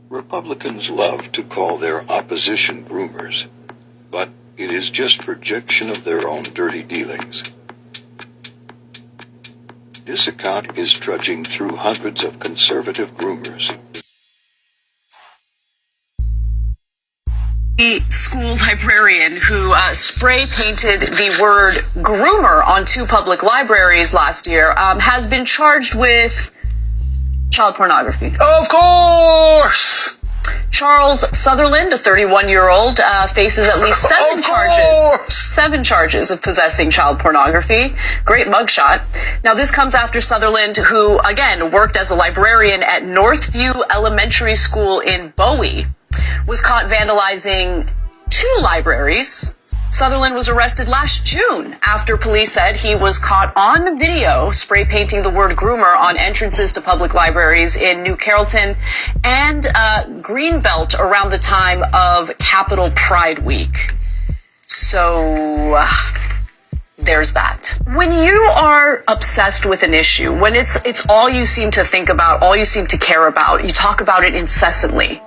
Republicans love to call their opposition groomers, but it is just projection of their own dirty dealings. This account is trudging through hundreds of conservative groomers. The school librarian who spray painted the word groomer on 2 public libraries last year has been charged with child pornography. Of course! Charles Sutherland, a 31-year-old, faces at least 7 charges of possessing child pornography. Great mugshot. Now, this comes after Sutherland, who, again, worked as a librarian at Northview Elementary School in Bowie, was caught vandalizing 2 libraries. Sutherland was arrested last June after police said he was caught on video spray painting the word groomer on entrances to public libraries in New Carrollton and Greenbelt around the time of Capitol Pride Week. So there's that. When you are obsessed with an issue, when it's all you seem to think about, all you seem to care about, you talk about it incessantly.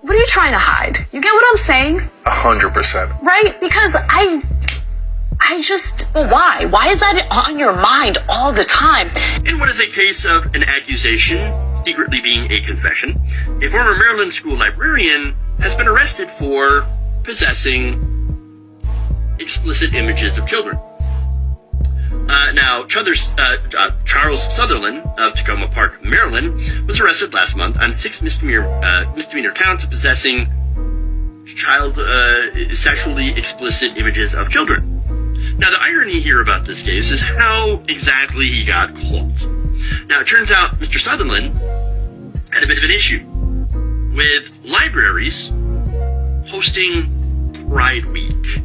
What are you trying to hide? You get what I'm saying? 100%. Right? Because I just, well, why? Why is that on your mind all the time? In what is a case of an accusation secretly being a confession, a former Maryland school librarian has been arrested for possessing explicit images of children. Now, Charles Sutherland of Tacoma Park, Maryland, was arrested last month on 6 misdemeanor counts of possessing sexually explicit images of children. Now, the irony here about this case is how exactly he got caught. Now, it turns out Mr. Sutherland had a bit of an issue with libraries hosting Pride Week.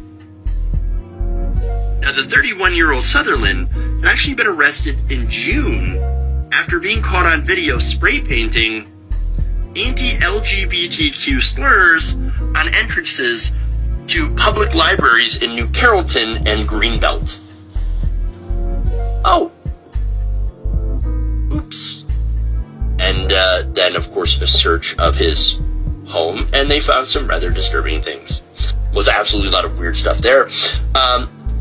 Now, the 31-year-old Sutherland had actually been arrested in June after being caught on video spray painting anti-LGBTQ slurs on entrances to public libraries in New Carrollton and Greenbelt. Oh. Oops. And then, of course, a search of his home, and they found some rather disturbing things. Was absolutely a lot of weird stuff there.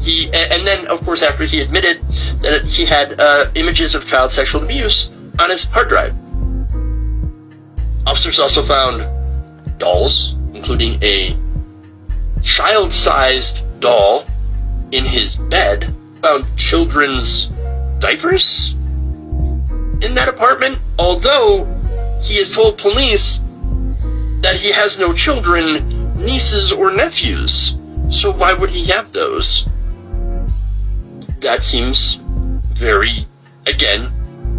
And then, of course, after he admitted that he had images of child sexual abuse on his hard drive. Officers also found dolls, including a child-sized doll in his bed. Found children's diapers in that apartment, although he has told police that he has no children, nieces, or nephews. So why would he have those? That seems very, again,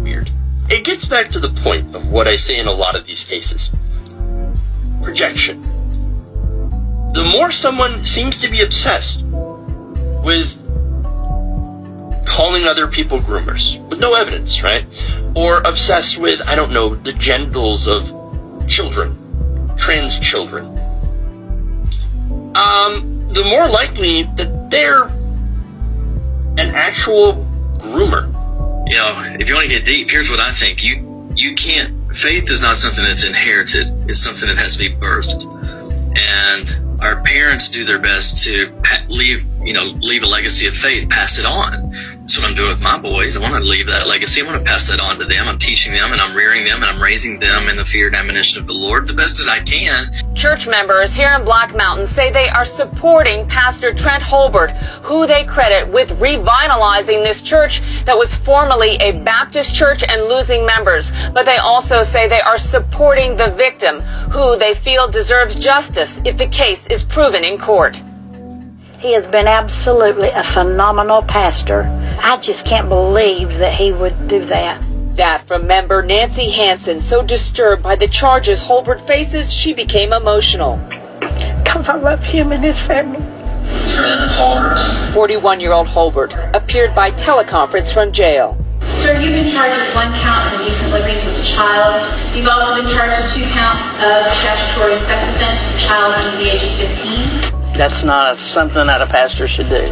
weird. It gets back to the point of what I say in a lot of these cases. Projection. The more someone seems to be obsessed with calling other people groomers, with no evidence, right? Or obsessed with, I don't know, the genitals of children, trans children, the more likely that they're an actual groomer. You know, if you want to get deep, here's what I think. You can't, faith is not something that's inherited. It's something that has to be birthed. And our parents do their best to leave a legacy of faith, pass it on. That's what I'm doing with my boys. I want to leave that legacy. I want to pass that on to them. I'm teaching them, and I'm rearing them, and I'm raising them in the fear and admonition of the Lord the best that I can. Church members here in Black Mountain say they are supporting Pastor Trent Holbert, who they credit with revitalizing this church that was formerly a Baptist church and losing members. But they also say they are supporting the victim, who they feel deserves justice if the case is proven in court. He has been absolutely a phenomenal pastor. I just can't believe that he would do that. That from member Nancy Hansen, so disturbed by the charges Holbert faces, she became emotional. Because I love him and his family. 41-year-old Holbert appeared by teleconference from jail. Sir, you've been charged with 1 count of indecent liberties with a child. You've also been charged with 2 counts of statutory sex offense with a child under the age of 15. That's not something that a pastor should do.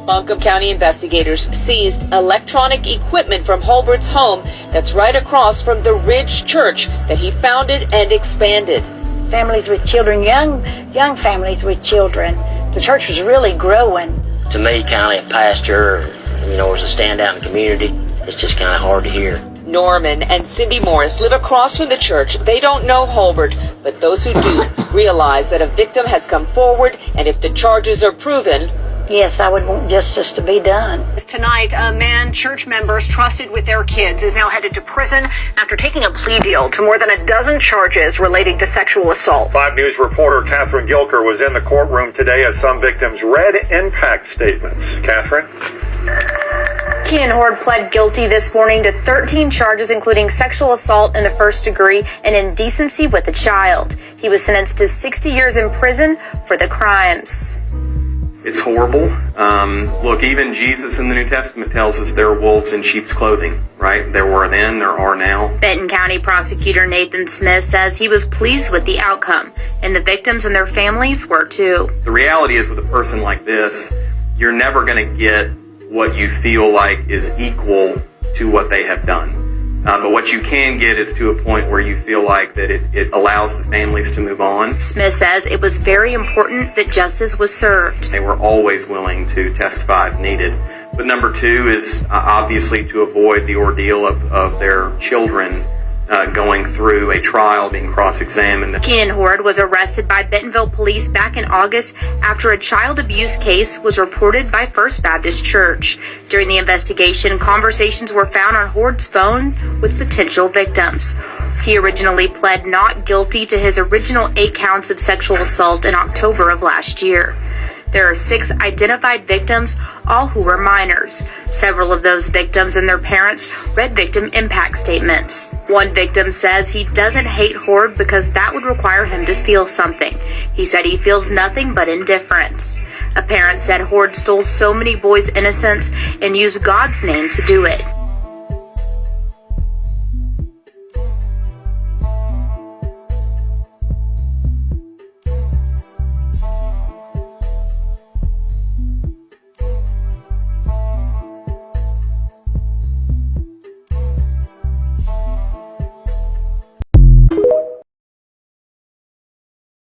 Buncombe County investigators seized electronic equipment from Holbert's home that's right across from the Ridge Church that he founded and expanded. Families with children, young families with children. The church was really growing. To me, kind of a pastor, as a standout in the community, it's just kind of hard to hear. Norman and Cindy Morris live across from the church. They don't know Holbert, but those who do realize that a victim has come forward, and if the charges are proven, yes, I would want justice to be done. Tonight, a man church members trusted with their kids is now headed to prison after taking a plea deal to more than a dozen charges relating to sexual assault. 5 News reporter Catherine Gilker was in the courtroom today as some victims read impact statements. Catherine? Keenan Horde pled guilty this morning to 13 charges, including sexual assault in the first degree and indecency with a child. He was sentenced to 60 years in prison for the crimes. It's horrible. Look, even Jesus in the New Testament tells us there are wolves in sheep's clothing, right? There were then, there are now. Benton County Prosecutor Nathan Smith says he was pleased with the outcome, and the victims and their families were too. The reality is with a person like this, you're never going to get what you feel like is equal to what they have done. But what you can get is to a point where you feel like that it allows the families to move on. Smith says it was very important that justice was served. They were always willing to testify if needed. But number two is obviously to avoid the ordeal of their children going through a trial, being cross-examined. Keenan Horde was arrested by Bentonville police back in August after a child abuse case was reported by First Baptist Church. During the investigation, conversations were found on Horde's phone with potential victims. He originally pled not guilty to his original 8 counts of sexual assault in October of last year. There are 6 identified victims, all who were minors. Several of those victims and their parents read victim impact statements. One victim says he doesn't hate Horde because that would require him to feel something. He said he feels nothing but indifference. A parent said Horde stole so many boys' innocence and used God's name to do it.